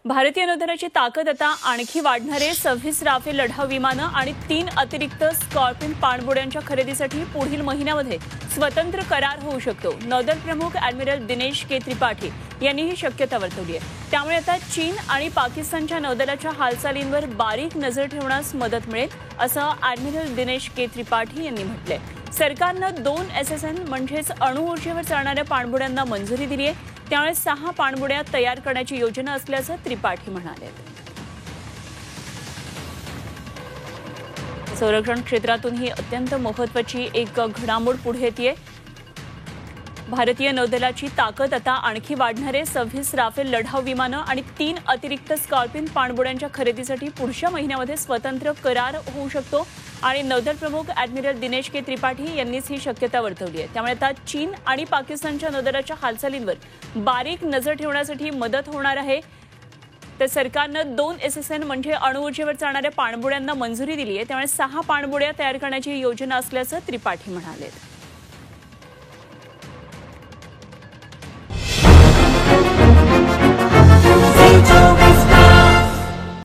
भारतीय नौदलाची ताकद आता आणखी वाढणारे 26 राफेल लढाऊ विमानं आणि 3 अतिरिक्त स्कॉर्पिन पाणबुड्यांच्या खरेदीसाठी पुढील महिन्यामध्ये स्वतंत्र करार होऊ शकतो। नौदल प्रमुख ॲडमिरल दिनेश के त्रिपाठी यांनी ही शक्यता वर्तवली आहे। त्यामुळे आता चीन आणि पाकिस्तानच्या नौदलाच्या हालचालींवर बारीक नजर ठेवण्यास मदत मिळेल, असं ॲडमिरल दिनेश के त्रिपाठी यांनी म्हटलंय। सरकारनं 2 SSN म्हणजेच अणुऊर्जेवर चालणाऱ्या पाणबुड्यांना मंजुरी दिली आहे। त्यामुळे 6 पाणबुड्या तयार करण्याची योजना असल्याचं त्रिपाठी म्हणाले। संरक्षण क्षेत्रातून ही अत्यंत महत्त्वाची एक घडामोड पुढे येते। भारतीय नौदलाची ताकद आता आणखी वाढणारे 26 राफेल लढाऊ विमानं आणि 3 अतिरिक्त स्कॉर्पिन पाणबुड्यांच्या खरेदीसाठी पुढच्या महिन्यामध्ये स्वतंत्र करार होऊ शकतो आणि नौदल प्रमुख ॲडमिरल दिनेश के त्रिपाठी यांनीच ही शक्यता वर्तवली आहे। त्यामुळे आता चीन आणि पाकिस्तानच्या नौदलाच्या हालचालींवर बारीक नजर ठेवण्यासाठी मदत होणार आहे। तर सरकारनं 2 SSN म्हणजे अणुऊर्जेवर चालणाऱ्या पाणबुड्यांना मंजुरी दिली आहे। त्यामुळे 6 पाणबुड्या तयार करण्याची योजना असल्याचं त्रिपाठी म्हणाले।